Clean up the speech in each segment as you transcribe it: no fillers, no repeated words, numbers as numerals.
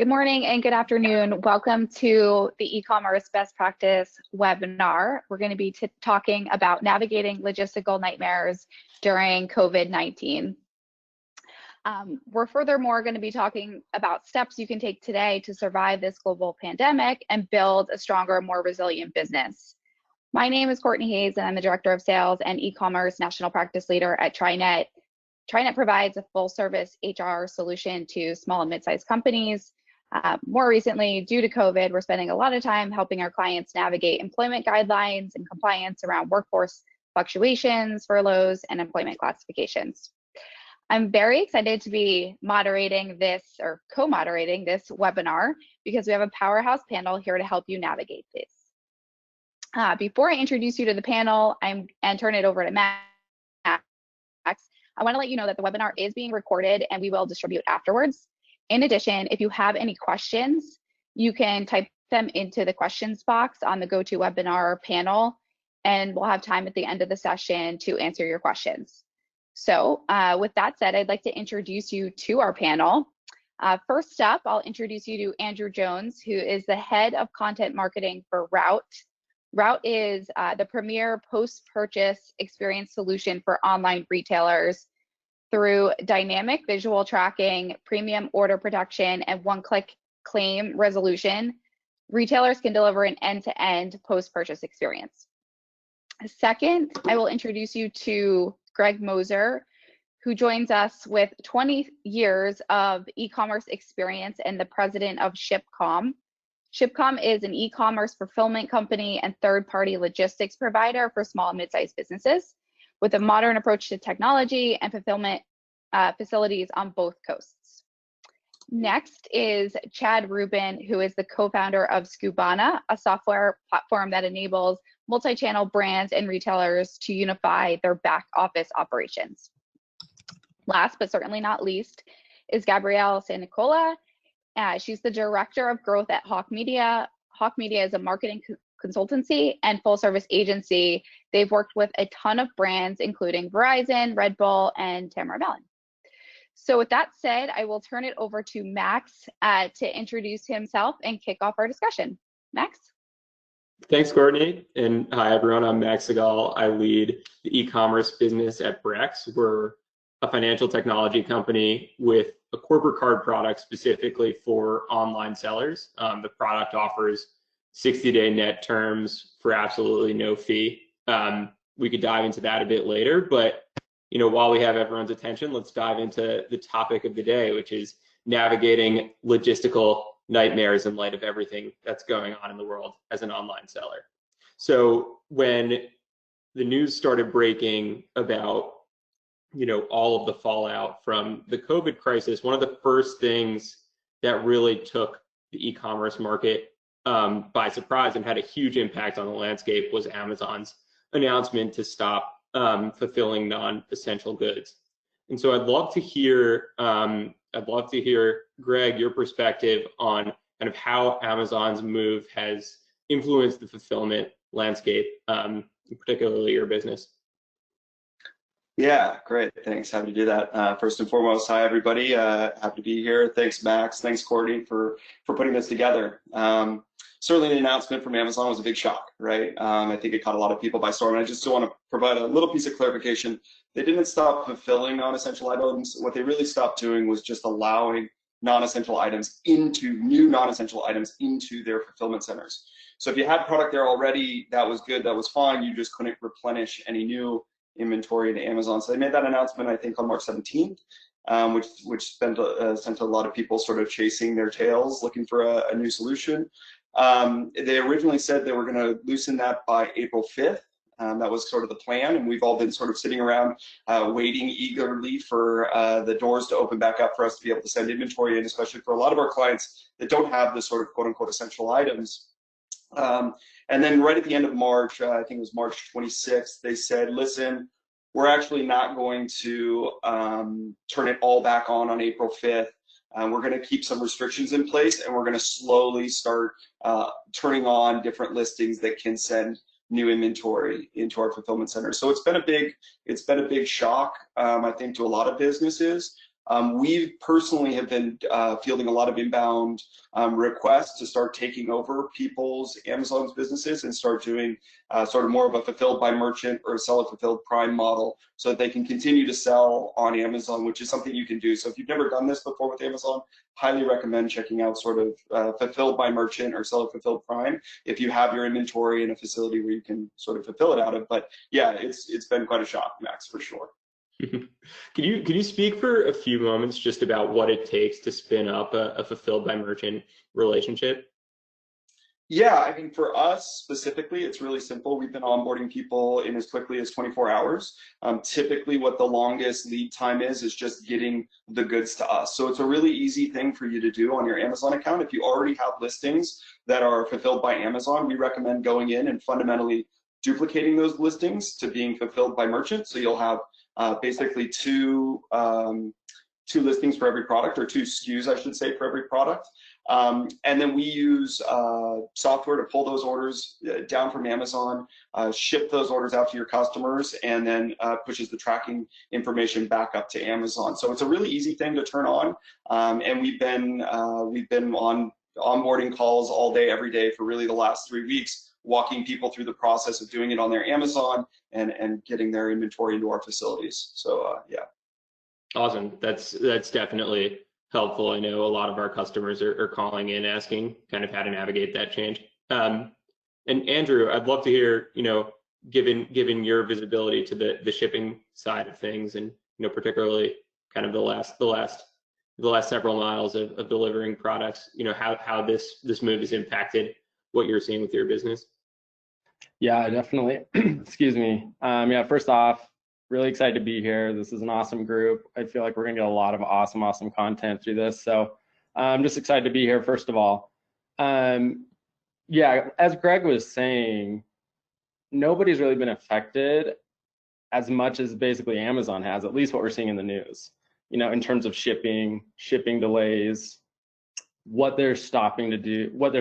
Good morning and good afternoon. Welcome to the e-commerce best practice webinar. We're going to be talking about navigating logistical nightmares during COVID-19. We're furthermore going to be talking about steps you can take today to survive this global pandemic and build a stronger, more resilient business. My name is Courtney Hayes, and I'm the Director of Sales and E-commerce National Practice Leader at TriNet. TriNet provides a full-service HR solution to small and mid-sized companies. More recently, due to COVID, we're spending a lot of time helping our clients navigate employment guidelines and compliance around workforce fluctuations, furloughs, and employment classifications. I'm very excited to be moderating this or co-moderating this webinar because we have a powerhouse panel here to help you navigate this. Before I introduce you to the panel and turn it over to Max, I want to let you know that the webinar is being recorded and we will distribute afterwards. In addition, if you have any questions, you can type them into the questions box on the GoToWebinar panel, and we'll have time at the end of the session to answer your questions. So with that said, I'd like to introduce you to our panel. First up, I'll introduce you to Andrew Jones, who is the head of content marketing for Route. Route is the premier post-purchase experience solution for online retailers. Through dynamic visual tracking, premium order protection, and one-click claim resolution, retailers can deliver an end-to-end post-purchase experience. Second, I will introduce you to Greg Moser, who joins us with 20 years of e-commerce experience and the president of ShipCalm. ShipCalm is an e-commerce fulfillment company and third-party logistics provider for small and mid-sized businesses, with a modern approach to technology and fulfillment facilities on both coasts. Next is Chad Rubin, who is the co-founder of Skubana, a software platform that enables multi-channel brands and retailers to unify their back office operations. Last but certainly not least is Gabrielle Nicola. She's the director of growth at Hawke Media. Hawke Media is a marketing consultancy and full service agency. They've worked with a ton of brands, including Verizon, Red Bull, and Tamara Mellon. So with that said, I will turn it over to Max to introduce himself and kick off our discussion. Max? Thanks, Courtney. And hi, everyone. I'm Max Segal. I lead the e-commerce business at Brex. We're a financial technology company with a corporate card product specifically for online sellers. The product offers 60-day net terms for absolutely no fee. We could dive into that a bit later, but while we have everyone's attention, let's dive into the topic of the day, which is navigating logistical nightmares in light of everything that's going on in the world as an online seller. So when the news started breaking about all of the fallout from the COVID crisis, one of the first things that really took the e-commerce market by surprise and had a huge impact on the landscape was Amazon's announcement to stop fulfilling non-essential goods. And so I'd love to hear, Greg, your perspective on kind of how Amazon's move has influenced the fulfillment landscape, particularly your business. Yeah, great. Thanks. Happy to do that. First and foremost, hi everybody. Happy to be here. Thanks, Max. Thanks, Courtney, for putting this together. Certainly the announcement from Amazon was a big shock, right? I think it caught a lot of people by storm. And I just want to provide a little piece of clarification. They didn't stop fulfilling non-essential items. What they really stopped doing was just allowing non-essential items new non-essential items into their fulfillment centers. So if you had product there already, that was good, that was fine. You just couldn't replenish any new inventory into Amazon. So they made that announcement, I think, on March 17th, which sent a lot of people sort of chasing their tails, looking for a new solution. They originally said they were going to loosen that by April 5th. That was sort of the plan, and we've all been sort of sitting around waiting eagerly for the doors to open back up for us to be able to send inventory in, especially for a lot of our clients that don't have the sort of quote-unquote essential items. And then right at the end of March, I think it was March 26th, they said, listen, we're actually not going to turn it all back on April 5th. We're going to keep some restrictions in place, and we're going to slowly start turning on different listings that can send new inventory into our fulfillment center. So it's been a big shock, I think, to a lot of businesses. We personally have been fielding a lot of inbound requests to start taking over people's Amazon's businesses and start doing sort of more of a fulfilled by merchant or seller fulfilled prime model so that they can continue to sell on Amazon, which is something you can do. So if you've never done this before with Amazon, highly recommend checking out sort of fulfilled by merchant or seller fulfilled prime if you have your inventory in a facility where you can sort of fulfill it out of. But yeah, it's been quite a shock, Max, for sure. Can you speak for a few moments just about what it takes to spin up a fulfilled by merchant relationship? Yeah, I mean, for us specifically, it's really simple. We've been onboarding people in as quickly as 24 hours. Typically, what the longest lead time is just getting the goods to us. So it's a really easy thing for you to do on your Amazon account. If you already have listings that are fulfilled by Amazon, we recommend going in and fundamentally duplicating those listings to being fulfilled by merchant. So you'll have basically two listings for every product, or two SKUs, I should say, for every product. And then we use software to pull those orders down from Amazon, ship those orders out to your customers, and then pushes the tracking information back up to Amazon. So it's a really easy thing to turn on, and we've been on onboarding calls all day, every day for really the last 3 weeks, walking people through the process of doing it on their Amazon and getting their inventory into our facilities. So yeah. Awesome. That's definitely helpful. I know a lot of our customers are calling in asking kind of how to navigate that change. And Andrew, I'd love to hear, given your visibility to the shipping side of things, and particularly kind of the last several miles of delivering products, how this move has impacted what you're seeing with your business. Yeah, definitely. Excuse me. Yeah, first off, really excited to be here. This is an awesome group. I feel like we're gonna get a lot of awesome content through this. So I'm just excited to be here, first of all. Yeah, as Greg was saying, nobody's really been affected as much as basically Amazon has, at least what we're seeing in the news, in terms of shipping delays, what they're stopping doing, what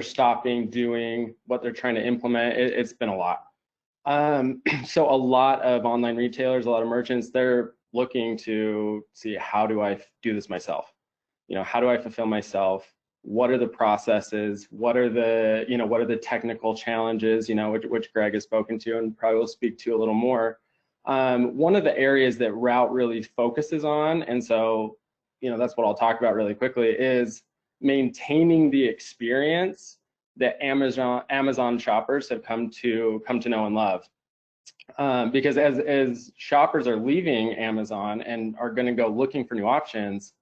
they're trying to implement. It's been a lot. So a lot of online retailers, a lot of merchants, they're looking to see, how do I do this myself? How do I fulfill myself? What are the processes? What are the technical challenges, which Greg has spoken to and probably will speak to a little more. One of the areas that Route really focuses on, and so, that's what I'll talk about really quickly, is maintaining the experience that Amazon shoppers have come to know and love. Because as shoppers are leaving Amazon and are going to go looking for new options,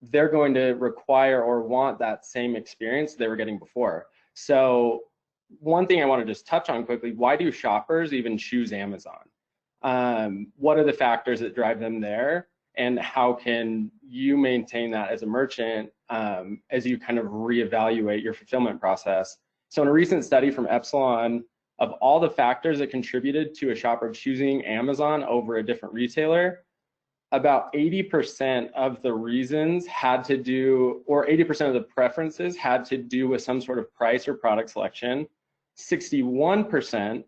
they're going to require or want that same experience they were getting before. So one thing I want to just touch on quickly: why do shoppers even choose Amazon? What are the factors that drive them there? And how can you maintain that as a merchant as you kind of reevaluate your fulfillment process? So in a recent study from Epsilon, of all the factors that contributed to a shopper choosing Amazon over a different retailer, about 80% of the reasons had to do, or 80% of the preferences had to do with some sort of price or product selection. 61%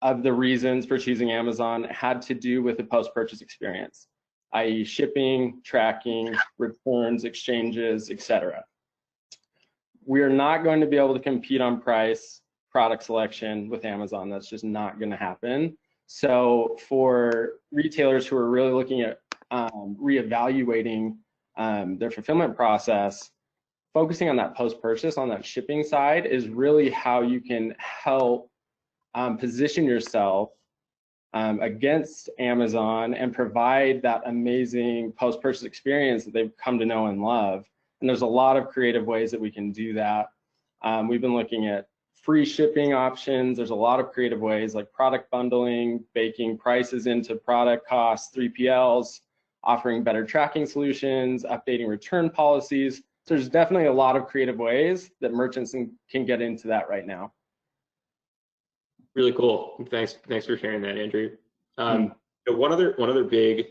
of the reasons for choosing Amazon had to do with the post-purchase experience, i.e. shipping, tracking, returns, exchanges, etc. We are not going to be able to compete on price, product selection with Amazon. That's just not going to happen. So for retailers who are really looking at reevaluating their fulfillment process, focusing on that post-purchase, on that shipping side, is really how you can help position yourself against Amazon and provide that amazing post-purchase experience that they've come to know and love. And there's a lot of creative ways that we can do that. We've been looking at free shipping options. There's a lot of creative ways, like product bundling, baking prices into product costs, 3PLs, offering better tracking solutions, updating return policies. So there's definitely a lot of creative ways that merchants can get into that right now. Really cool. Thanks for sharing that, Andrew. One other big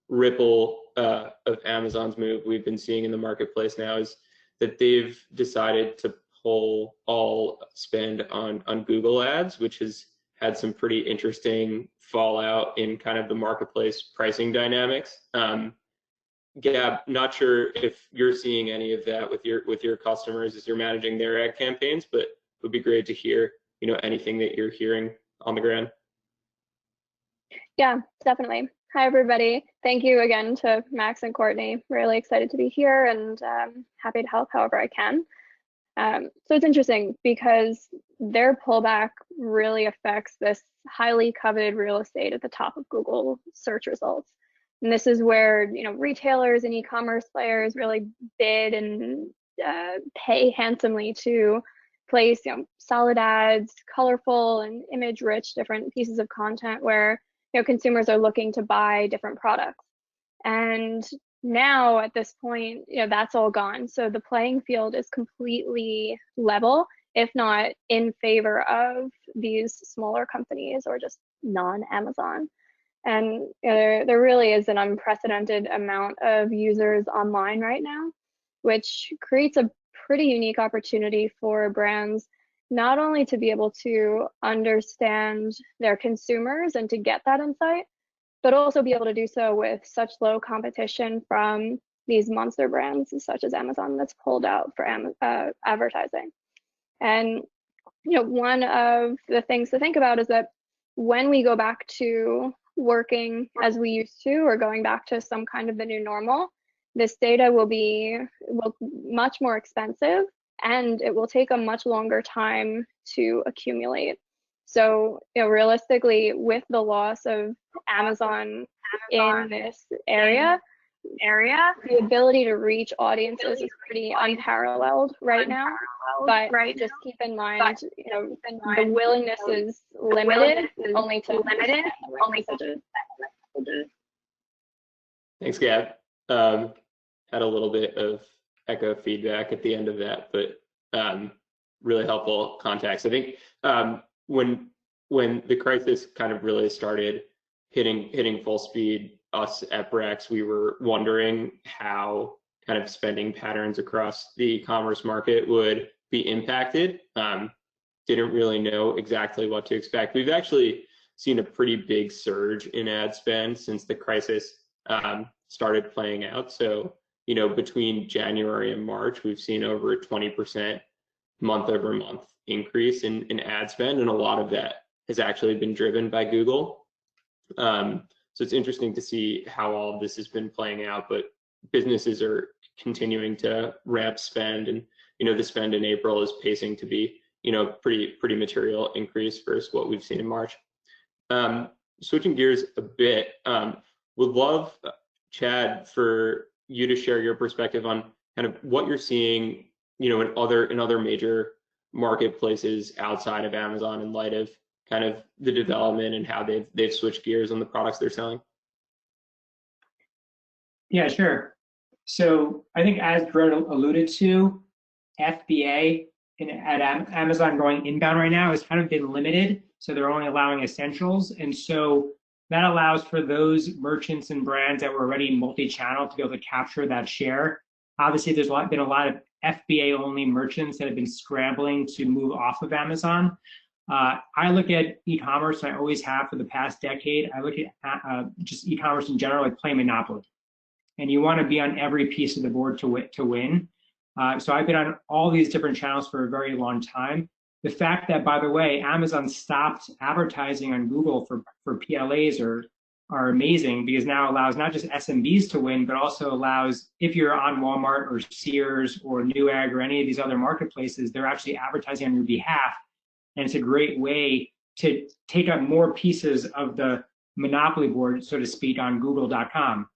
ripple of Amazon's move we've been seeing in the marketplace now is that they've decided to pull all spend on Google Ads, which has had some pretty interesting fallout in kind of the marketplace pricing dynamics. Gab, not sure if you're seeing any of that with your customers as you're managing their ad campaigns, but it would be great to hear, anything that you're hearing on the ground. Yeah, definitely. Hi, everybody. Thank you again to Max and Courtney. Really excited to be here and happy to help however I can. So it's interesting because their pullback really affects this highly coveted real estate at the top of Google search results. And this is where, retailers and e-commerce players really bid and pay handsomely to place, solid ads, colorful and image-rich different pieces of content where, consumers are looking to buy different products. And now at this point, that's all gone. So the playing field is completely level, if not in favor of these smaller companies or just non-Amazon. And there really is an unprecedented amount of users online right now, which creates a pretty unique opportunity for brands not only to be able to understand their consumers and to get that insight, but also be able to do so with such low competition from these monster brands such as Amazon that's pulled out for advertising. And one of the things to think about is that when we go back to working as we used to, or going back to some kind of the new normal, this data will be much more expensive, and it will take a much longer time to accumulate. So, realistically, with the loss of Amazon in this area, the ability to reach audiences is pretty unparalleled right now. But just keep in mind, the willingness is limited only to messages. Thanks, Gab. Had a little bit of echo feedback at the end of that, but really helpful context. I think when the crisis kind of really started hitting full speed, us at Brex, we were wondering how kind of spending patterns across the e-commerce market would be impacted. Didn't really know exactly what to expect. We've actually seen a pretty big surge in ad spend since the crisis started playing out. So, between January and March, we've seen over a 20% month over month increase in ad spend, and a lot of that has actually been driven by Google. So it's interesting to see how all of this has been playing out, but businesses are continuing to ramp spend, and the spend in April is pacing to be pretty material increase versus what we've seen in March. Switching gears a bit, would love, Chad, for you to share your perspective on kind of what you're seeing in other major marketplaces outside of Amazon in light of kind of the development and how they've switched gears on the products they're selling. Yeah, sure. So I think, as Drew alluded to, FBA at Amazon going inbound right now has kind of been limited. So they're only allowing essentials. And so that allows for those merchants and brands that were already multi-channel to be able to capture that share. Obviously, there's been a lot of FBA-only merchants that have been scrambling to move off of Amazon. I look at e-commerce, and I always have for the past decade. I look at just e-commerce in general like playing Monopoly. And you want to be on every piece of the board to win. So I've been on all these different channels for a very long time. The fact that, by the way, Amazon stopped advertising on Google for PLAs are amazing, because now allows not just SMBs to win, but also allows, if you're on Walmart or Sears or Newegg or any of these other marketplaces, they're actually advertising on your behalf. And it's a great way to take up more pieces of the monopoly board, so to speak, on Google.com.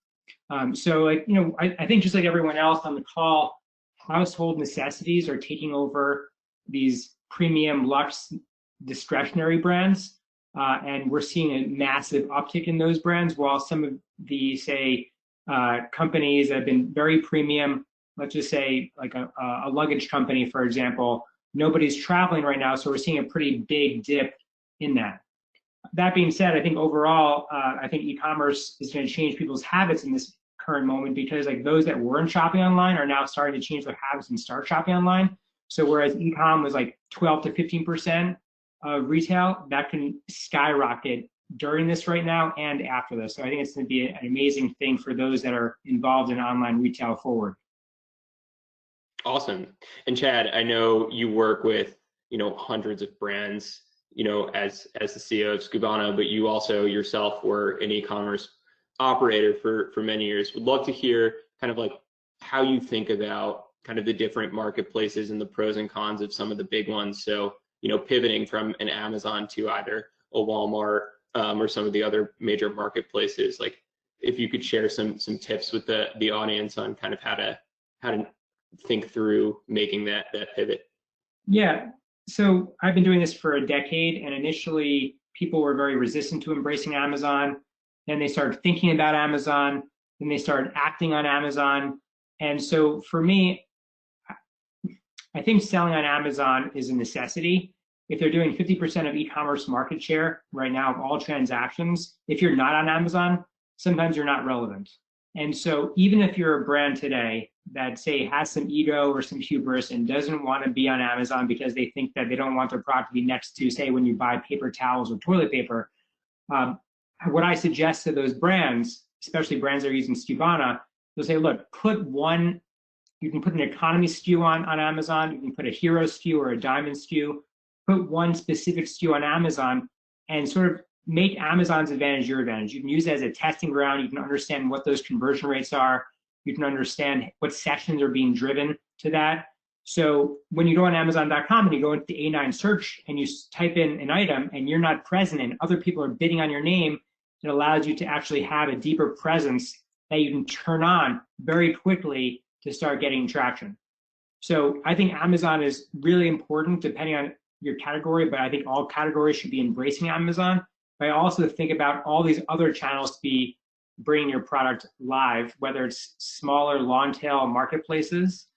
So, I think just like everyone else on the call, household necessities are taking over these premium luxe discretionary brands, and we're seeing a massive uptick in those brands, while some of the, say, companies that have been very premium, let's just say like a luggage company, for example, nobody's traveling right now, so we're seeing a pretty big dip in that. That being said, I think overall, I think e-commerce is going to change people's habits in this current moment, because like those that weren't shopping online are now starting to change their habits and start shopping online. So whereas e-com was like 12 to 15% of retail, that can skyrocket during this right now and after this. So I think it's going to be an amazing thing for those that are involved in online retail forward. Awesome. And Chad, I know you work with, hundreds of brands, as the CEO of Skubana, but you also yourself were an e-commerce operator for many years. Would love to hear kind of like how you think about kind of the different marketplaces and the pros and cons of some of the big ones. So, pivoting from an Amazon to either a Walmart or some of the other major marketplaces, like if you could share some tips with the audience on kind of how to think through making that pivot. Yeah, so I've been doing this for a decade, and initially people were very resistant to embracing Amazon. Then they started thinking about Amazon, then they started acting on Amazon. And so for me, I think selling on Amazon is a necessity. If they're doing 50% of e-commerce market share right now of all transactions, if you're not on Amazon, sometimes you're not relevant. And so even if you're a brand today that say has some ego or some hubris and doesn't want to be on Amazon because they think that they don't want their product to be next to, say, when you buy paper towels or toilet paper, what I suggest to those brands, especially brands that are using Skubana, they'll say, look, you can put an economy SKU on Amazon, you can put a hero SKU or a diamond SKU, put one specific SKU on Amazon and sort of make Amazon's advantage your advantage. You can use it as a testing ground. You can understand what those conversion rates are. You can understand what sessions are being driven to that. So when you go on Amazon.com and you go into the A9 search and you type in an item and you're not present and other people are bidding on your name, it allows you to actually have a deeper presence that you can turn on very quickly to start getting traction. So I think Amazon is really important depending on your category, but I think all categories should be embracing Amazon. But I also think about all these other channels to be bringing your product live, whether it's smaller long tail marketplaces,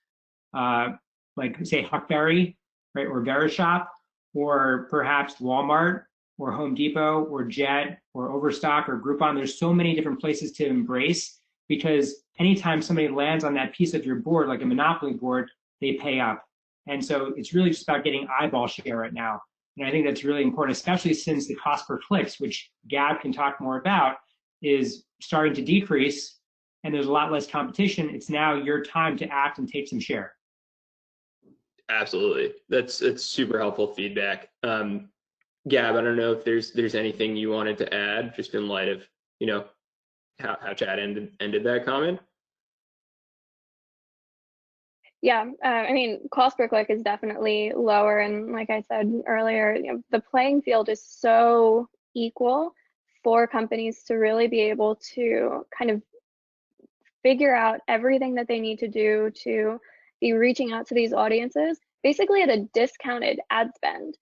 like say Huckberry, right, or Verishop, or perhaps Walmart or Home Depot or Jet or Overstock or Groupon. There's so many different places to embrace because anytime somebody lands on that piece of your board, like a Monopoly board, they pay up. And so it's really just about getting eyeball share right now. And I think that's really important, especially since the cost per clicks, which Gab can talk more about, is starting to decrease and there's a lot less competition. It's now your time to act and take some share. Absolutely. That's super helpful feedback. Gab, I don't know if there's anything you wanted to add just in light of, how Chad ended that comment. Yeah, I mean, cost per click is definitely lower. And like I said earlier, the playing field is so equal for companies to really be able to kind of figure out everything that they need to do to be reaching out to these audiences, basically at a discounted ad spend.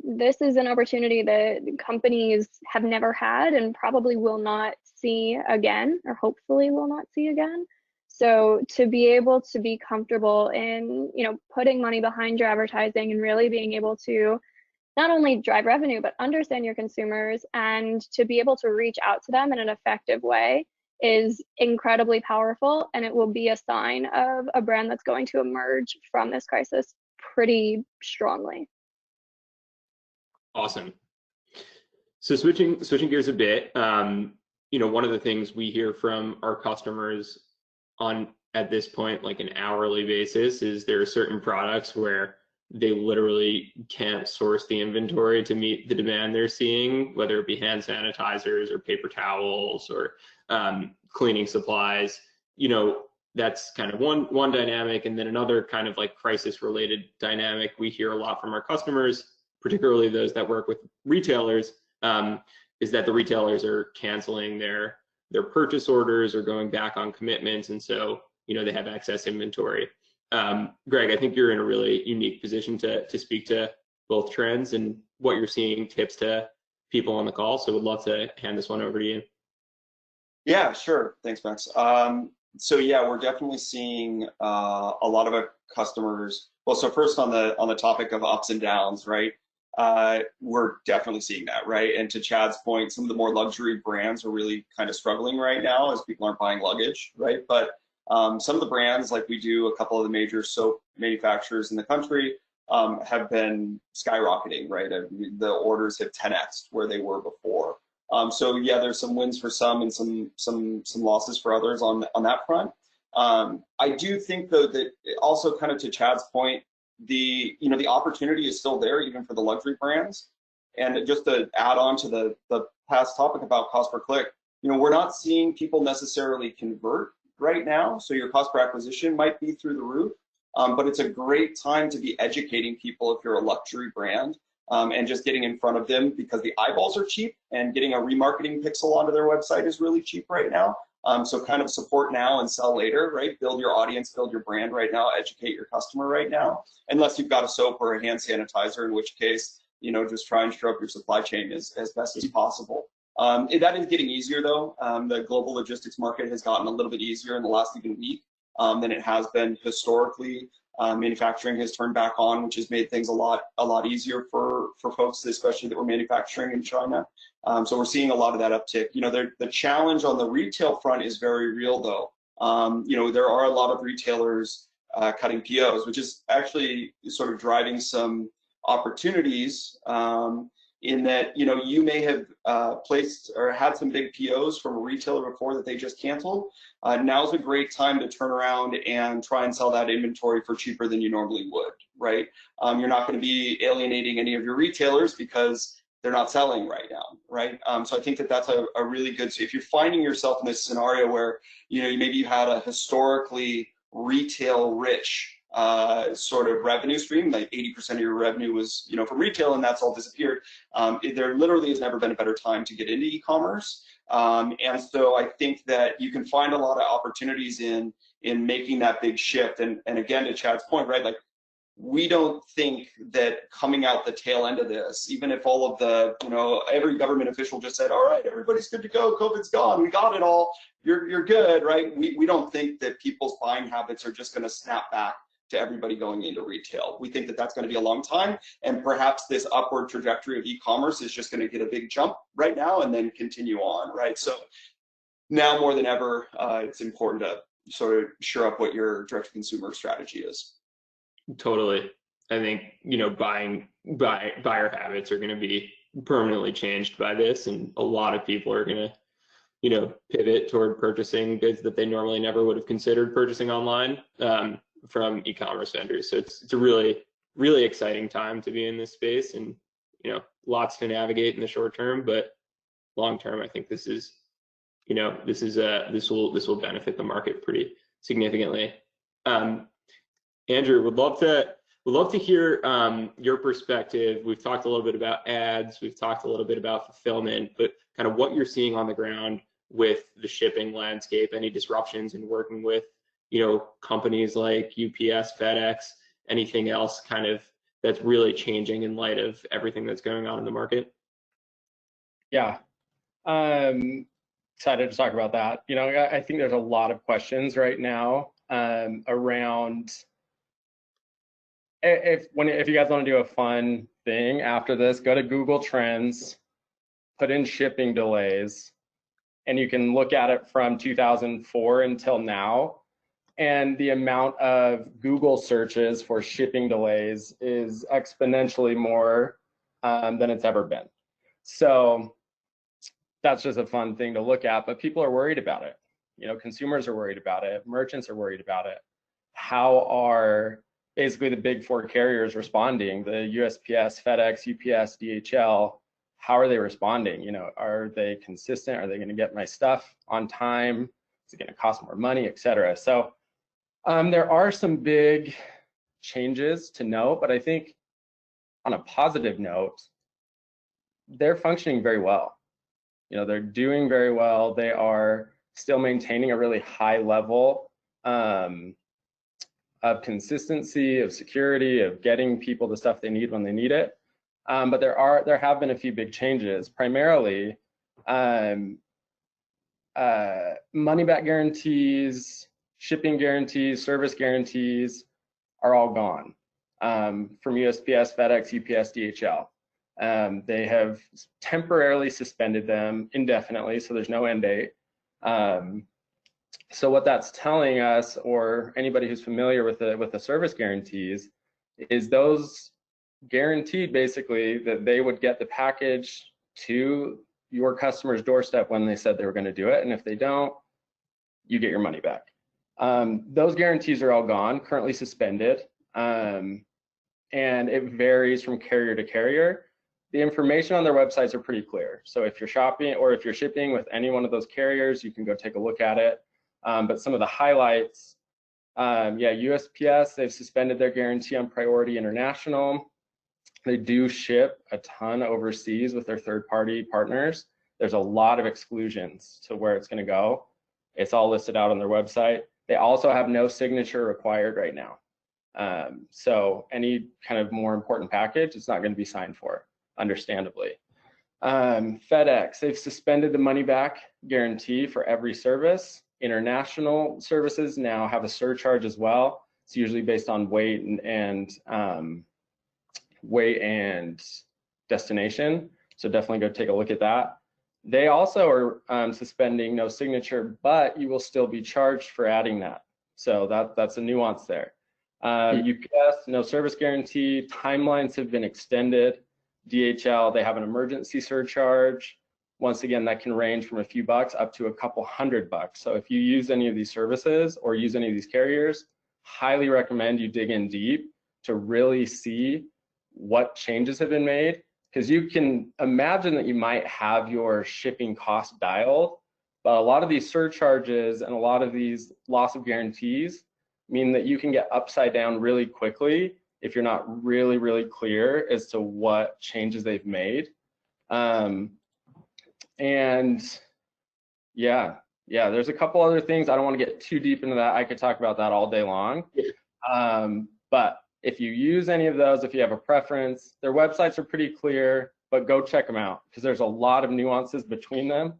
This is an opportunity that companies have never had and probably will not see again, or hopefully will not see again. So to be able to be comfortable in, putting money behind your advertising and really being able to not only drive revenue, but understand your consumers and to be able to reach out to them in an effective way is incredibly powerful. And it will be a sign of a brand that's going to emerge from this crisis pretty strongly. Awesome. So switching gears a bit, one of the things we hear from our customers at this point, like an hourly basis, is there are certain products where they literally can't source the inventory to meet the demand they're seeing, whether it be hand sanitizers or paper towels or cleaning supplies. That's kind of one dynamic. And then another kind of like crisis related dynamic we hear a lot from our customers, particularly those that work with retailers, is that the retailers are canceling their purchase orders or going back on commitments. And so, they have excess inventory. Greg, I think you're in a really unique position to speak to both trends and what you're seeing, tips to people on the call. So would love to hand this one over to you. Yeah, sure. Thanks, Max. So yeah, we're definitely seeing a lot of our customers. Well, so first on the topic of ups and downs, right? We're definitely seeing that, right? And to Chad's point, some of the more luxury brands are really kind of struggling right now as people aren't buying luggage, right? But some of the brands, like we do a couple of the major soap manufacturers in the country, have been skyrocketing, right? The orders have 10x where they were before. So yeah, there's some wins for some and some losses for others on that front. I do think though that also kind of to Chad's point, the opportunity is still there even for the luxury brands. And just to add on to the past topic about cost per click, we're not seeing people necessarily convert right now. So your cost per acquisition might be through the roof, but it's a great time to be educating people if you're a luxury brand. And just getting in front of them because the eyeballs are cheap and getting a remarketing pixel onto their website is really cheap right now. So kind of support now and sell later, right? Build your audience, build your brand right now, educate your customer right now, unless you've got a soap or a hand sanitizer, in which case, just try and shore up your supply chain as best as possible. That is getting easier though. The global logistics market has gotten a little bit easier in the last even week than it has been historically. Manufacturing has turned back on, which has made things a lot easier for folks, especially that were manufacturing in China. So we're seeing a lot of that uptick. The challenge on the retail front is very real, though. There are a lot of retailers cutting POs, which is actually sort of driving some opportunities in that you may have placed or had some big POs from a retailer before that they just canceled. Now's a great time to turn around and try and sell that inventory for cheaper than you normally would, right? You're not going to be alienating any of your retailers because they're not selling right now, right? So I think that that's a really good, so if you're finding yourself in this scenario where maybe you had a historically retail rich sort of revenue stream, like 80% of your revenue was from retail, and that's all disappeared. There literally has never been a better time to get into e-commerce, and so I think that you can find a lot of opportunities in making that big shift. And again, to Chad's point, right, like we don't think that coming out the tail end of this, even if all of the every government official just said, all right, everybody's good to go, COVID's gone, we got it all, you're good, right? We don't think that people's buying habits are just going to snap back to everybody going into retail. We think that that's going to be a long time, and perhaps this upward trajectory of e-commerce is just going to get a big jump right now and then continue on, right? So now more than ever, it's important to sort of shore up what your direct-to-consumer strategy is. Totally. I think buyer habits are going to be permanently changed by this, and a lot of people are going to pivot toward purchasing goods that they normally never would have considered purchasing online from e-commerce vendors. So it's a really, really exciting time to be in this space, and lots to navigate in the short term, but long term, I think this will benefit the market pretty significantly. Andrew, would love to hear your perspective. We've talked a little bit about ads, we've talked a little bit about fulfillment, but kind of what you're seeing on the ground with the shipping landscape, any disruptions in working with companies like UPS, FedEx, anything else kind of that's really changing in light of everything that's going on in the market? Yeah, excited to talk about that. I think there's a lot of questions right now around if you guys want to do a fun thing after this, go to Google Trends, put in shipping delays, and you can look at it from 2004 until now. And the amount of Google searches for shipping delays is exponentially more than it's ever been. So that's just a fun thing to look at, but people are worried about it. Consumers are worried about it, merchants are worried about it. How are basically the big four carriers responding? The USPS, FedEx, UPS, DHL, how are they responding? Are they consistent? Are they going to get my stuff on time? Is it going to cost more money, et cetera? So there are some big changes to note, but I think on a positive note, they're functioning very well. They're doing very well. They are still maintaining a really high level of consistency, of security, of getting people the stuff they need when they need it. But there have been a few big changes. Primarily, money back guarantees, shipping guarantees, service guarantees are all gone from USPS, FedEx, UPS, DHL. They have temporarily suspended them indefinitely, so there's no end date. So what that's telling us, or anybody who's familiar with the service guarantees, is those guaranteed basically that they would get the package to your customer's doorstep when they said they were going to do it, and if they don't, you get your money back. Those guarantees are all gone, currently suspended, and it varies from carrier to carrier. The information on their websites are pretty clear. So if you're shopping or if you're shipping with any one of those carriers, you can go take a look at it. But some of the highlights, yeah, USPS, they've suspended their guarantee on Priority International. They do ship a ton overseas with their third-party partners. There's a lot of exclusions to where it's going to go. It's all listed out on their website. They also have no signature required right now. So any kind of more important package, it's not going to be signed for, understandably. FedEx, they've suspended the money back guarantee for every service. International services now have a surcharge as well. It's usually based on weight and destination. So definitely go take a look at that. They also are suspending no signature, but you will still be charged for adding that. So that's a nuance there. UPS, no service guarantee. Timelines have been extended. DHL, they have an emergency surcharge. Once again, that can range from a few bucks up to a couple $100. So if you use any of these services or use any of these carriers, highly recommend you dig in deep to really see what changes have been made, because you can imagine that you might have your shipping cost dialed, but a lot of these surcharges and a lot of these loss of guarantees mean that you can get upside down really quickly if you're not really, really clear as to what changes they've made. And yeah, there's a couple other things. I don't want to get too deep into that. I could talk about that all day long. But if you use any of those, if you have a preference, their websites are pretty clear, but go check them out because there's a lot of nuances between them.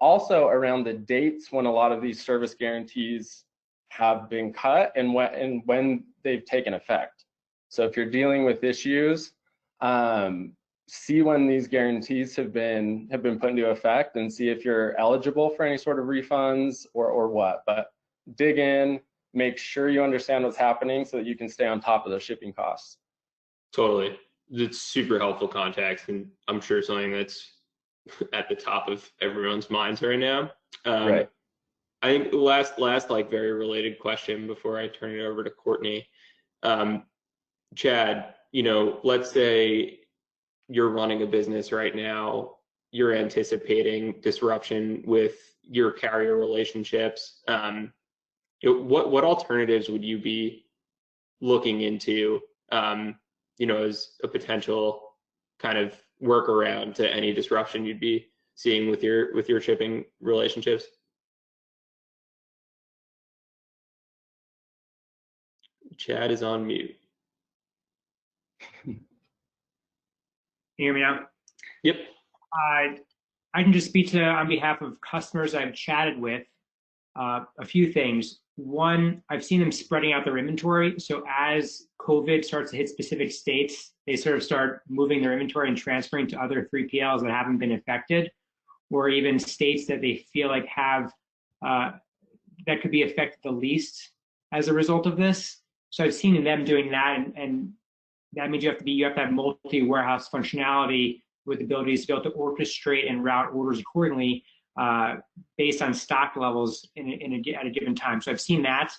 Also around the dates when a lot of these service guarantees have been cut and when they've taken effect. So if you're dealing with issues, see when these guarantees have been put into effect and see if you're eligible for any sort of refunds or what. But dig in, make sure you understand what's happening so that you can stay on top of those shipping costs. Totally. It's super helpful context, and I'm sure something that's at the top of everyone's minds right now. Right. I think last like very related question before I turn it over to Courtney. Chad, let's say you're running a business right now, you're anticipating disruption with your carrier relationships. What alternatives would you be looking into, as a potential kind of workaround to any disruption you'd be seeing with your shipping relationships? Chad is on mute. Can you hear me now? Yep. I can just speak on behalf of customers I've chatted with. A few things. One, I've seen them spreading out their inventory. So as COVID starts to hit specific states, they sort of start moving their inventory and transferring to other 3PLs that haven't been affected, or even states that they feel like have that could be affected the least as a result of this. So I've seen them doing that, and that means you have to have multi-warehouse functionality with abilities to be able to orchestrate and route orders accordingly based on stock levels at a given time. So I've seen that.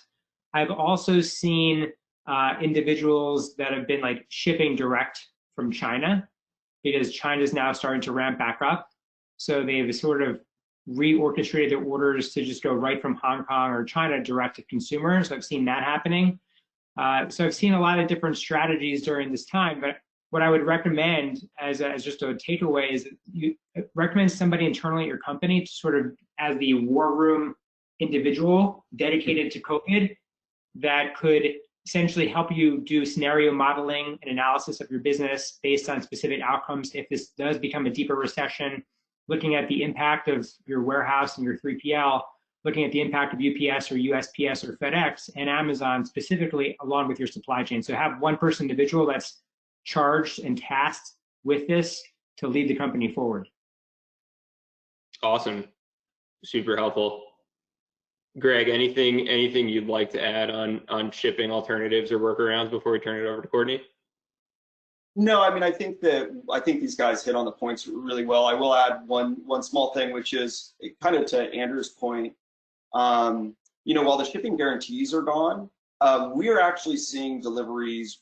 I've also seen individuals that have been like shipping direct from China, because China is now starting to ramp back up. So they've sort of reorchestrated their orders to just go right from Hong Kong or China direct to consumers. So I've seen that happening. So I've seen a lot of different strategies during this time, but what I would recommend as just a takeaway is you recommend somebody internally at your company to sort of as the war room individual dedicated to COVID that could essentially help you do scenario modeling and analysis of your business based on specific outcomes. If this does become a deeper recession, looking at the impact of your warehouse and your 3PL, looking at the impact of UPS or USPS or FedEx and Amazon specifically along with your supply chain. So have one person individual that's charged and tasked with this to lead the company forward. Awesome. Super helpful. Greg, anything you'd like to add on shipping alternatives or workarounds before we turn it over to Courtney? No, I mean, I think these guys hit on the points really well. I will add one small thing, which is kind of to Andrew's point. You know, while the shipping guarantees are gone, we are actually seeing deliveries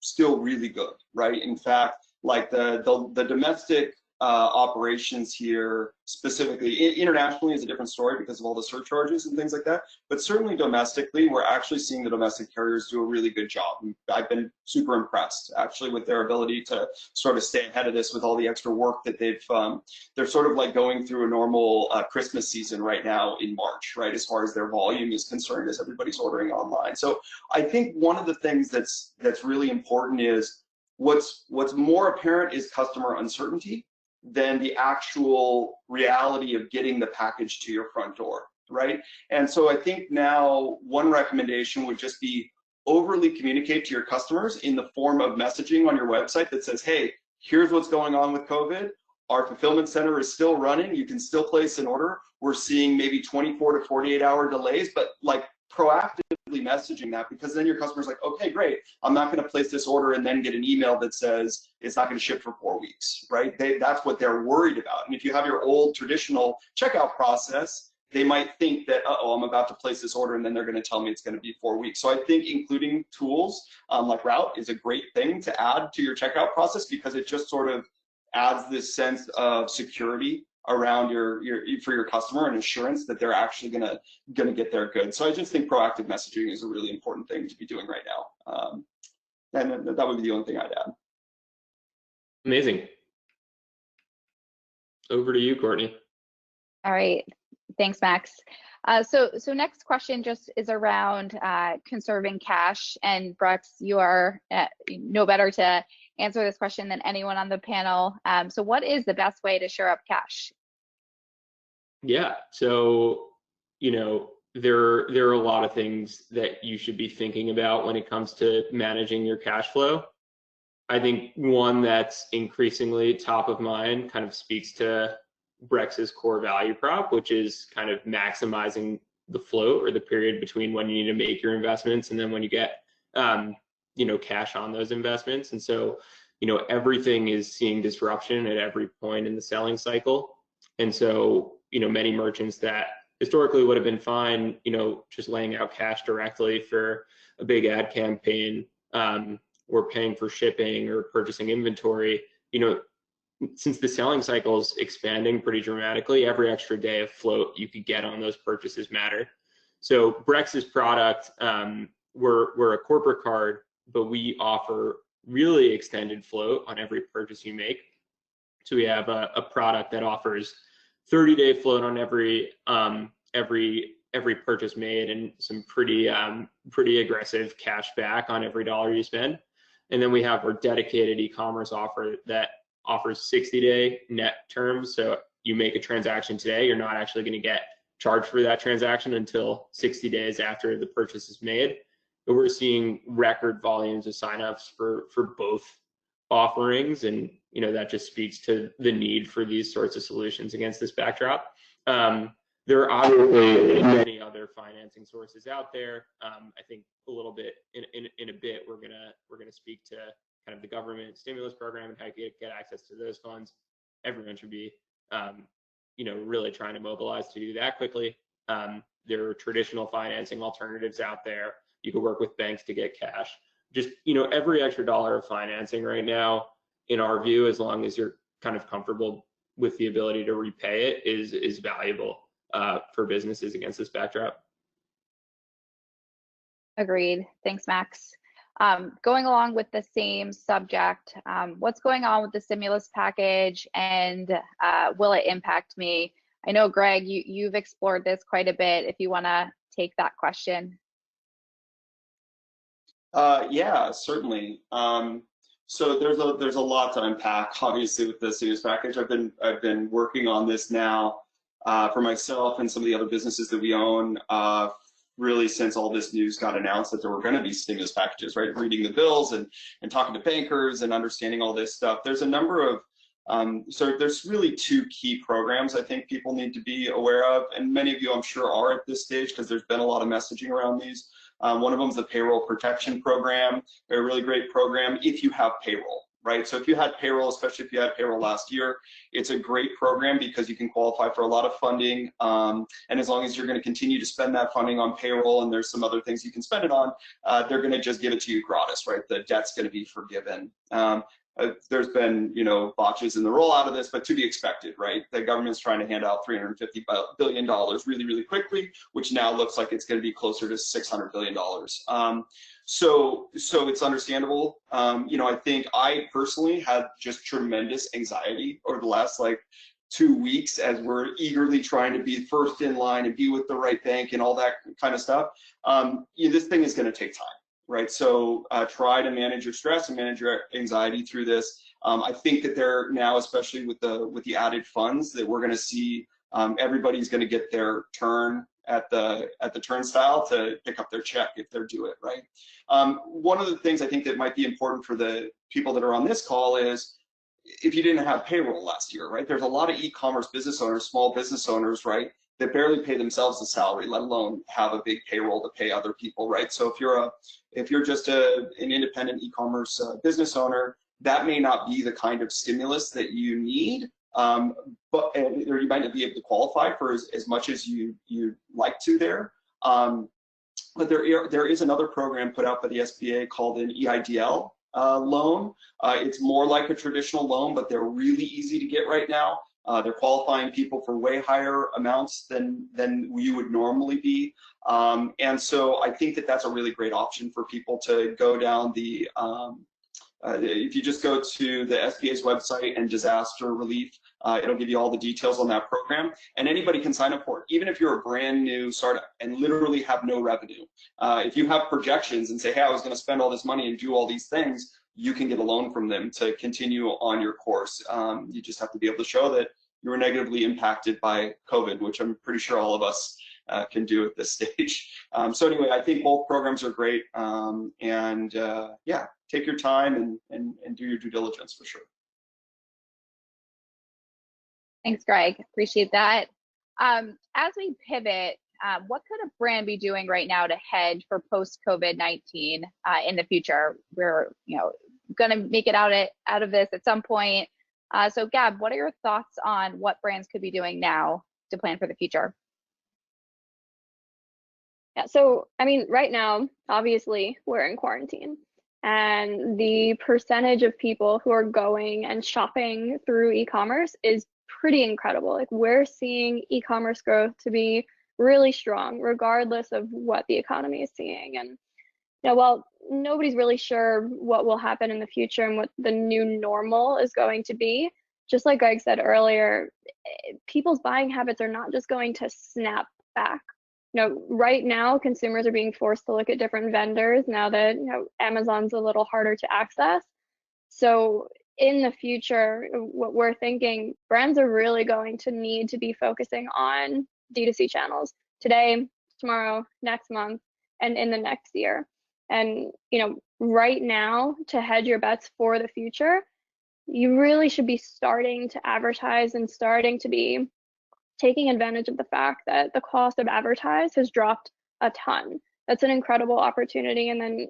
still really good, right? In fact, like the domestic operations here, specifically internationally, is a different story because of all the surcharges and things like that. But certainly domestically, we're actually seeing the domestic carriers do a really good job. I've been super impressed actually with their ability to sort of stay ahead of this with all the extra work that they're sort of like going through a normal Christmas season right now in March, right? As far as their volume is concerned, as everybody's ordering online. So I think one of the things that's really important is what's more apparent is customer uncertainty than the actual reality of getting the package to your front door, right? And so I think now one recommendation would just be overly communicate to your customers in the form of messaging on your website that says, hey, here's what's going on with COVID. Our fulfillment center is still running. You can still place an order. We're seeing maybe 24 to 48 hour delays, but like proactively messaging that, because then your customer's like, okay, great. I'm not going to place this order and then get an email that says it's not going to ship for 4 weeks, right? That's what they're worried about. And if you have your old traditional checkout process, they might think that, uh-oh, I'm about to place this order and then they're going to tell me it's going to be 4 weeks. So I think including tools like Route is a great thing to add to your checkout process, because it just sort of adds this sense of security around for your customer and assurance that they're actually gonna get their goods. So I just think proactive messaging is a really important thing to be doing right now. And that would be the only thing I'd add. Amazing. Over to you, Courtney. All right, thanks, Max. So next question just is around conserving cash, and Brex, you are no better to answer this question than anyone on the panel. So what is the best way to shore up cash? Yeah, so, you know, there are a lot of things that you should be thinking about when it comes to managing your cash flow. I think one that's increasingly top of mind kind of speaks to Brex's core value prop, which is kind of maximizing the float, or the period between when you need to make your investments and then when you get you know, cash on those investments. And so, you know, everything is seeing disruption at every point in the selling cycle. And so, you know, many merchants that historically would have been fine, you know, just laying out cash directly for a big ad campaign, or paying for shipping or purchasing inventory, you know, since the selling cycle is expanding pretty dramatically, every extra day of float you could get on those purchases matter. So Brex's product, we're a corporate card, but we offer really extended float on every purchase you make. So we have a product that offers 30-day float on every purchase made, and some pretty aggressive cash back on every dollar you spend. And then we have our dedicated e-commerce offer that offers 60-day net terms. So you make a transaction today, you're not actually going to get charged for that transaction until 60 days after the purchase is made. But we're seeing record volumes of signups for both offerings, and you know, that just speaks to the need for these sorts of solutions against this backdrop. There are obviously many other financing sources out there. I think a little bit in a bit we're gonna speak to kind of the government stimulus program and how you get access to those funds. Everyone should be you know, really trying to mobilize to do that quickly. There are traditional financing alternatives out there. You can work with banks to get cash. Just, you know, every extra dollar of financing right now, in our view, as long as you're kind of comfortable with the ability to repay it, is valuable for businesses against this backdrop. Agreed. Thanks, Max. Going along with the same subject, what's going on with the stimulus package, and will it impact me? I know, Greg, you've explored this quite a bit. If you want to take that question. Yeah, certainly. So there's a lot to unpack, obviously, with the stimulus package. I've been working on this now for myself and some of the other businesses that we own, really since all this news got announced that there were going to be stimulus packages, right? Reading the bills and talking to bankers and understanding all this stuff. There's a number of so there's really two key programs I think people need to be aware of, and many of you I'm sure are at this stage because there's been a lot of messaging around these. One of them is the Payroll Protection Program, a really great program if you have payroll, right? So if you had payroll, especially if you had payroll last year, it's a great program because you can qualify for a lot of funding. And as long as you're going to continue to spend that funding on payroll, and there's some other things you can spend it on, they're going to just give it to you gratis, right? The debt's going to be forgiven. There's been, botches in the rollout of this, but to be expected, right? The government's trying to hand out $350 billion really, really quickly, which now looks like it's going to be closer to $600 billion. So it's understandable. I think I personally had just tremendous anxiety over the last 2 weeks as we're eagerly trying to be first in line and be with the right bank and all that kind of stuff. This thing is going to take time. Right, so try to manage your stress and manage your anxiety through this. I think that they're now, especially with the added funds, that we're going to see everybody's going to get their turn at the turnstile to pick up their check if they're due it. Right. One of the things I think that might be important for the people that are on this call is if you didn't have payroll last year, right? There's a lot of e-commerce business owners, small business owners, right, that barely pay themselves a salary, let alone have a big payroll to pay other people, right? So if you're just an independent e-commerce business owner, that may not be the kind of stimulus that you need, or you might not be able to qualify for as much as you'd like to there. But there is another program put out by the SBA called an EIDL loan. It's more like a traditional loan, but they're really easy to get right now. They're qualifying people for way higher amounts than you would normally be. And so I think that that's a really great option for people to go down the, if you just go to the SBA's website and disaster relief, it'll give you all the details on that program, and anybody can sign up for it, even if you're a brand new startup and literally have no revenue. If you have projections and say, hey, I was going to spend all this money and do all these things, you can get a loan from them to continue on your course. You just have to be able to show that you were negatively impacted by COVID, which I'm pretty sure all of us can do at this stage. So anyway, I think both programs are great, yeah, take your time and do your due diligence for sure. Thanks, Greg. Appreciate that. As we pivot, what could a brand be doing right now to hedge for post-COVID-19 in the future? We're going to make it out of this at some point. So Gab, what are your thoughts on what brands could be doing now to plan for the future? Yeah, so I mean, right now, obviously, we're in quarantine, and the percentage of people who are going and shopping through e-commerce is pretty incredible. Like, we're seeing e-commerce growth to be really strong, regardless of what the economy is seeing. And while nobody's really sure what will happen in the future and what the new normal is going to be, just like Greg said earlier, people's buying habits are not just going to snap back. Right now, consumers are being forced to look at different vendors now that Amazon's a little harder to access. So in the future, what we're thinking, brands are really going to need to be focusing on D2C channels today, tomorrow, next month, and in the next year. And right now, to hedge your bets for the future, you really should be starting to advertise and starting to be taking advantage of the fact that the cost of advertise has dropped a ton. That's an incredible opportunity. And then,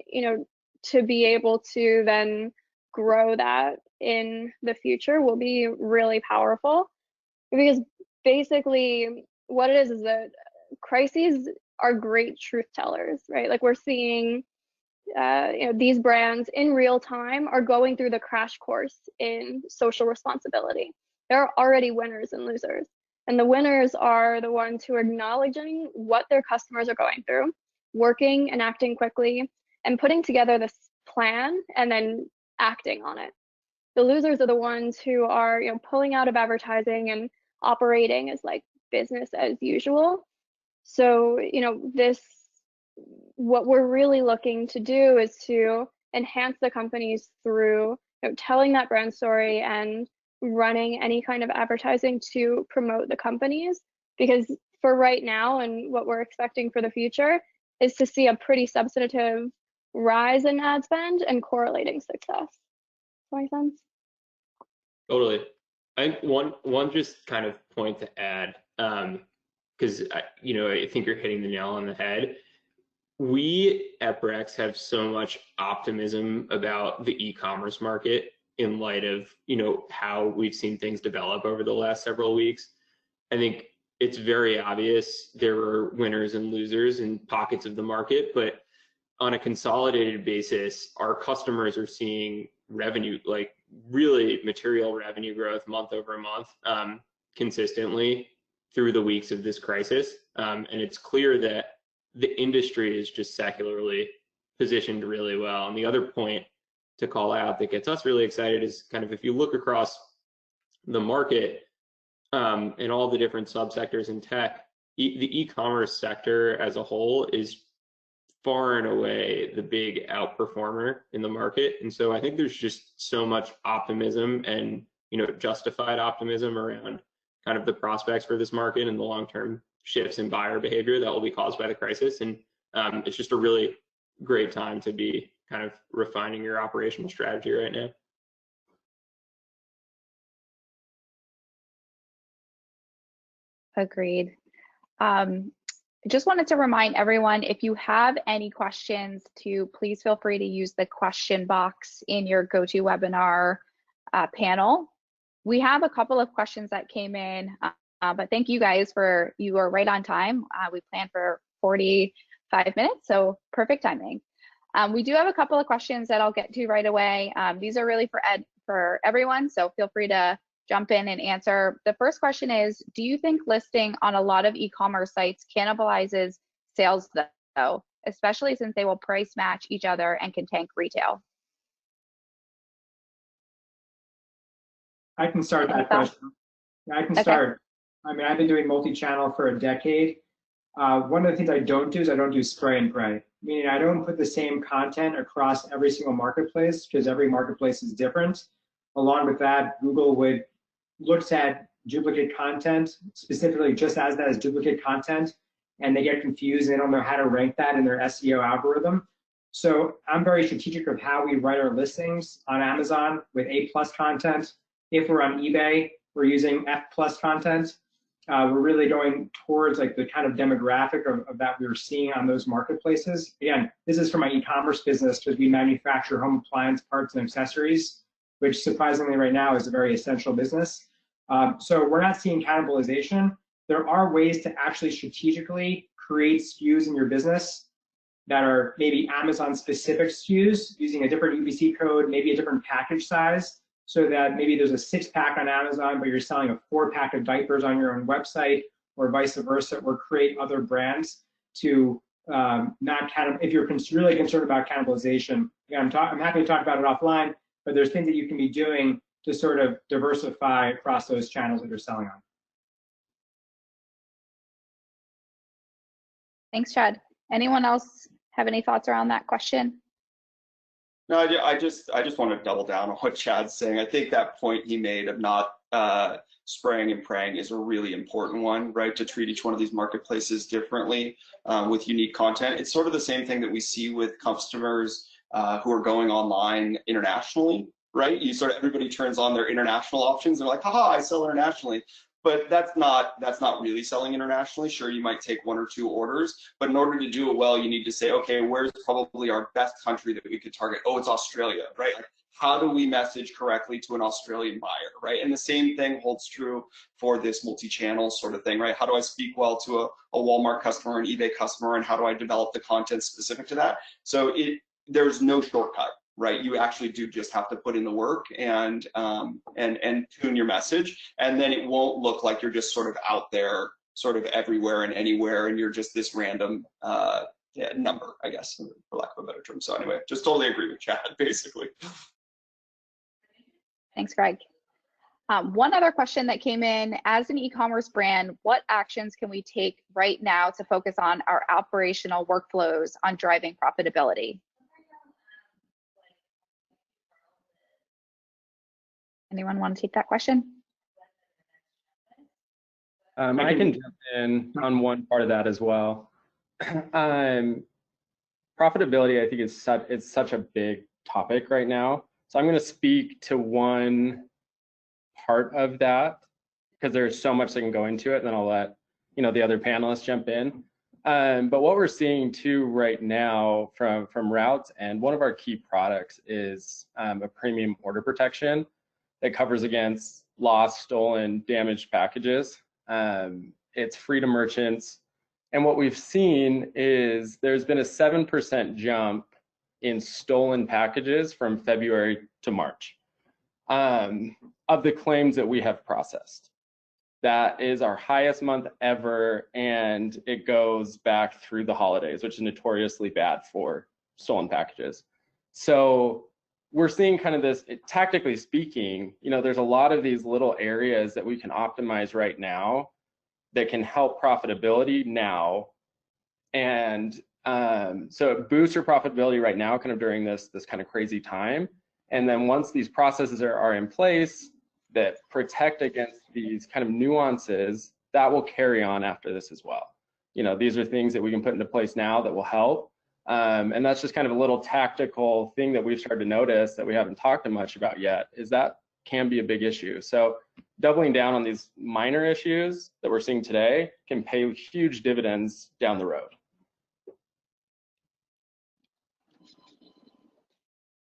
to be able to then grow that in the future will be really powerful, because basically what it is that crises are great truth tellers, right? Like, we're seeing these brands in real time are going through the crash course in social responsibility. There are already winners and losers. And the winners are the ones who are acknowledging what their customers are going through, working and acting quickly, and putting together this plan and then acting on it. The losers are the ones who are pulling out of advertising and operating as like business as usual. So what we're really looking to do is to enhance the companies through telling that brand story and running any kind of advertising to promote the companies, because for right now and what we're expecting for the future is to see a pretty substantive rise in ad spend and correlating success. Does that make sense? Totally. I think one just kind of point to add, because I think you're hitting the nail on the head. We at Brex have so much optimism about the e-commerce market in light of, you know, how we've seen things develop over the last several weeks. I think it's very obvious there are winners and losers in pockets of the market, but on a consolidated basis, our customers are seeing revenue, like really material revenue growth month over month, consistently through the weeks of this crisis. And it's clear that the industry is just secularly positioned really well. And the other point to call out that gets us really excited is kind of if you look across the market and all the different subsectors in tech, the e-commerce sector as a whole is far and away the big outperformer in the market. And so I think there's just so much optimism and, you know, justified optimism around kind of the prospects for this market and the long-term shifts in buyer behavior that will be caused by the crisis. And it's just a really great time to be kind of refining your operational strategy right now. Agreed. I just wanted to remind everyone, if you have any questions, to please feel free to use the question box in your GoToWebinar panel. We have a couple of questions that came in, but thank you guys you are right on time. We planned for 45 minutes, so perfect timing. We do have a couple of questions that I'll get to right away. These are really for everyone, so feel free to jump in and answer. The first question is, do you think listing on a lot of e-commerce sites cannibalizes sales though, especially since they will price match each other and can tank retail? I can start that question. I can start. I mean, I've been doing multi-channel for a decade. One of the things I don't do is I don't do spray and pray, meaning I don't put the same content across every single marketplace because every marketplace is different. Along with that, Google looks at duplicate content, specifically just as that as duplicate content, and they get confused and they don't know how to rank that in their SEO algorithm. So I'm very strategic of how we write our listings on Amazon with A+ content. If we're on eBay, we're using F+ content. We're really going towards like the kind of demographic of that we're seeing on those marketplaces. Again, this is for my e-commerce business because we manufacture home appliance parts and accessories, which surprisingly right now is a very essential business. So we're not seeing cannibalization. There are ways to actually strategically create SKUs in your business that are maybe Amazon specific SKUs using a different UPC code, maybe a different package size, so that maybe there's a 6-pack on Amazon, but you're selling a 4-pack of diapers on your own website, or vice versa, or create other brands to not if you're really concerned about cannibalization. Again, I'm happy to talk about it offline, but there's things that you can be doing to sort of diversify across those channels that you're selling on. Thanks, Chad. Anyone else have any thoughts around that question? No, I just want to double down on what Chad's saying. I think that point he made of not spraying and praying is a really important one, right? To treat each one of these marketplaces differently with unique content. It's sort of the same thing that we see with customers who are going online internationally, right? Everybody turns on their international options. They're like, haha, I sell internationally. But that's not really selling internationally. Sure, you might take 1 or 2 orders, but in order to do it well, you need to say, okay, where's probably our best country that we could target? Oh, it's Australia, right? Like, how do we message correctly to an Australian buyer, right? And the same thing holds true for this multi-channel sort of thing, right? How do I speak well to a Walmart customer, an eBay customer, and how do I develop the content specific to that? So there's no shortcut, right? You actually do just have to put in the work and tune your message, and then it won't look like you're just sort of out there, sort of everywhere and anywhere, and you're just this random number, I guess, for lack of a better term. So anyway, just totally agree with Chad, basically. Thanks, Greg. One other question that came in: as an e-commerce brand, what actions can we take right now to focus on our operational workflows on driving profitability? Anyone want to take that question? I can jump in on one part of that as well. Profitability, I think, it's such a big topic right now. So I'm going to speak to one part of that because there's so much that can go into it, and then I'll let the other panelists jump in. But what we're seeing too right now from routes, and one of our key products is a premium order protection that covers against lost, stolen, damaged packages. It's free to merchants. And what we've seen is there's been a 7% jump in stolen packages from February to March of the claims that we have processed. That is our highest month ever, and it goes back through the holidays, which is notoriously bad for stolen packages. So we're seeing kind of this, tactically speaking, you know, there's a lot of these little areas that we can optimize right now that can help profitability now. And so it boosts your profitability right now, kind of during this kind of crazy time. And then once these processes are in place that protect against these kind of nuances, that will carry on after this as well. You know, these are things that we can put into place now that will help. And that's just kind of a little tactical thing that we've started to notice that we haven't talked much about yet, is that can be a big issue. So doubling down on these minor issues that we're seeing today can pay huge dividends down the road.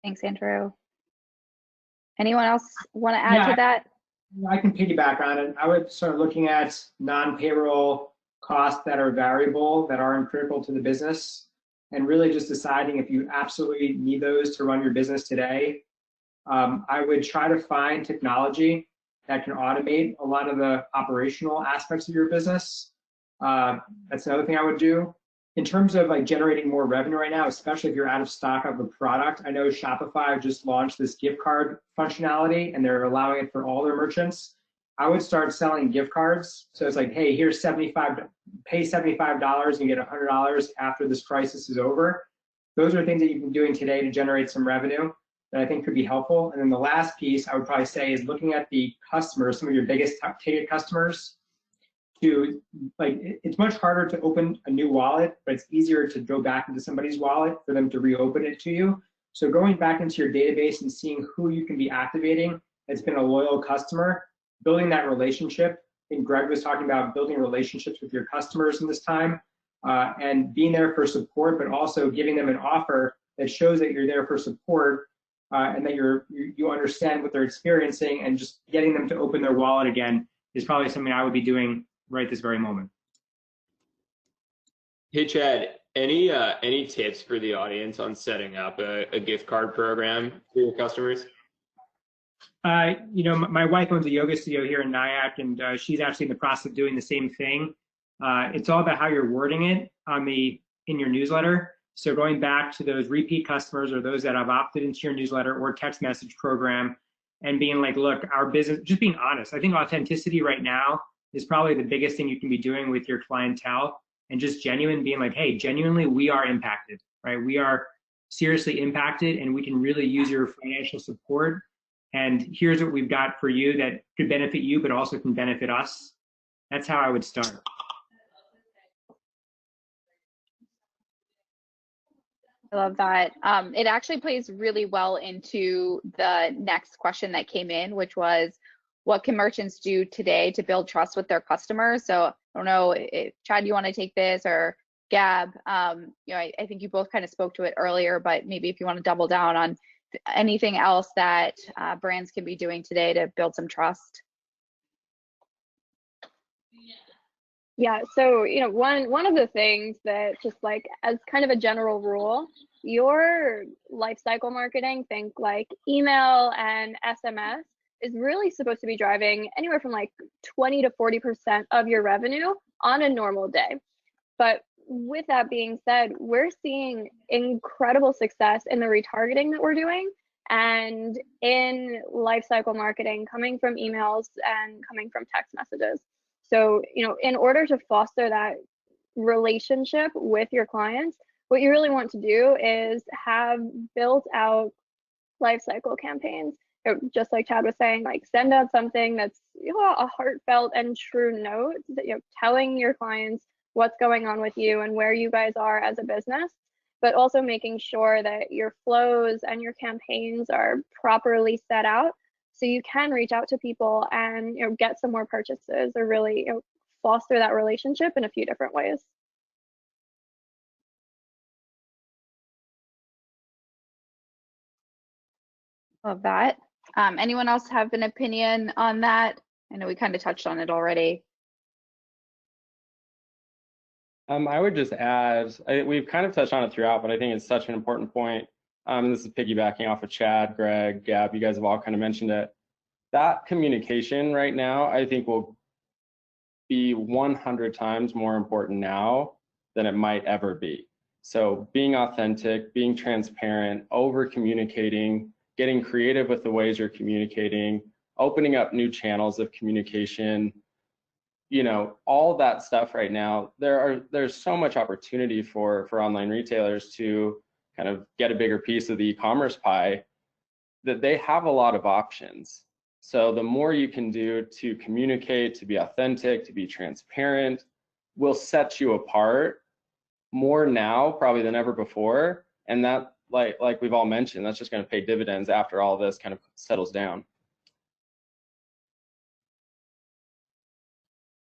Thanks, Andrew. Anyone else want to add to that? I can piggyback on it. I would start looking at non-payroll costs that are variable, that aren't critical to the business, and really just deciding if you absolutely need those to run your business today. I would try to find technology that can automate a lot of the operational aspects of your business. That's another thing I would do. In terms of like generating more revenue right now, especially if you're out of stock of a product, I know Shopify just launched this gift card functionality and they're allowing it for all their merchants. I would start selling gift cards. So it's like, hey, here's pay $75 and get $100 after this crisis is over. Those are things that you can be doing today to generate some revenue that I think could be helpful. And then the last piece I would probably say is looking at the customers, some of your biggest ticket customers, to like, it's much harder to open a new wallet, but it's easier to go back into somebody's wallet for them to reopen it to you. So going back into your database and seeing who you can be activating that's been a loyal customer, building that relationship. I think Greg was talking about building relationships with your customers in this time, and being there for support, but also giving them an offer that shows that you're there for support, and that you understand what they're experiencing, and just getting them to open their wallet again is probably something I would be doing right this very moment. Hey Chad, any tips for the audience on setting up a gift card program for your customers? You know, my wife owns a yoga studio here in Nyack, and she's actually in the process of doing the same thing. It's all about how you're wording it in your newsletter. So going back to those repeat customers or those that have opted into your newsletter or text message program, and being like, look, our business, just being honest. I think authenticity right now is probably the biggest thing you can be doing with your clientele, and just genuine, being like, hey, genuinely, we are impacted, right? We are seriously impacted, and we can really use your financial support. And here's what we've got for you that could benefit you, but also can benefit us. That's how I would start. I love that. It actually plays really well into the next question that came in, which was, what can merchants do today to build trust with their customers? So I don't know if Chad, you want to take this, or Gab. You know, I think you both kind of spoke to it earlier, but maybe if you want to double down on anything else that brands can be doing today to build some trust. Yeah, so you know, one of the things that, just like as kind of a general rule, your life cycle marketing, think like email and SMS, is really supposed to be driving anywhere from like 20 to 40% of your revenue on a normal day. But with that being said, we're seeing incredible success in the retargeting that we're doing, and in lifecycle marketing coming from emails and coming from text messages. So, you know, in order to foster that relationship with your clients, what you really want to do is have built out lifecycle campaigns. Just like Chad was saying, like send out something that's, you know, a heartfelt and true note that, you know, telling your clients what's going on with you and where you guys are as a business, but also making sure that your flows and your campaigns are properly set out so you can reach out to people and, you know, get some more purchases, or really, you know, foster that relationship in a few different ways. Love that. Anyone else have an opinion on that? I know we kind of touched on it already. I would just add, we've kind of touched on it throughout, but I think it's such an important point. This is piggybacking off of Chad, Greg, Gab, you guys have all kind of mentioned it. That communication right now, I think, will be 100 times more important now than it might ever be. So being authentic, being transparent, over communicating, getting creative with the ways you're communicating, opening up new channels of communication, you know, all that stuff right now, there's so much opportunity for online retailers to kind of get a bigger piece of the e-commerce pie, that they have a lot of options. So the more you can do to communicate, to be authentic, to be transparent, will set you apart more now probably than ever before. And that, like we've all mentioned, that's just going to pay dividends after all this kind of settles down.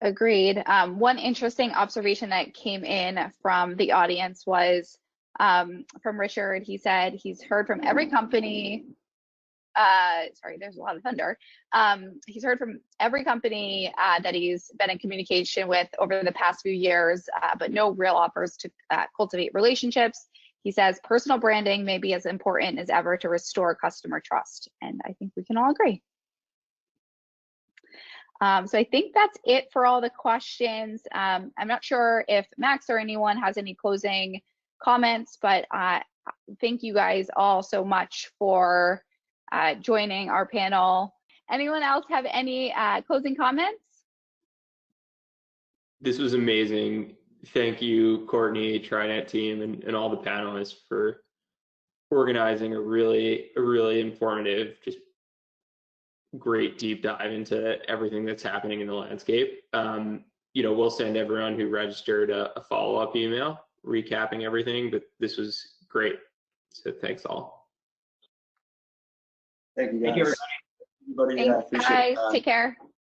Agreed. One interesting observation that came in from the audience was from Richard. He said he's heard from every company. Sorry, there's a lot of thunder. He's heard from every company that he's been in communication with over the past few years, but no real offers to cultivate relationships. He says personal branding may be as important as ever to restore customer trust. And I think we can all agree. So I think that's it for all the questions. I'm not sure if Max or anyone has any closing comments, but thank you guys all so much for joining our panel. Anyone else have any closing comments? This was amazing. Thank you, Courtney, TriNet team, and all the panelists for organizing a really informative, just great deep dive into everything that's happening in the landscape. You know, we'll send everyone who registered a follow-up email recapping everything, but this was great. So thanks all. Thank you, guys. Thank you, everybody. Everybody, Thanks, guys. Take care.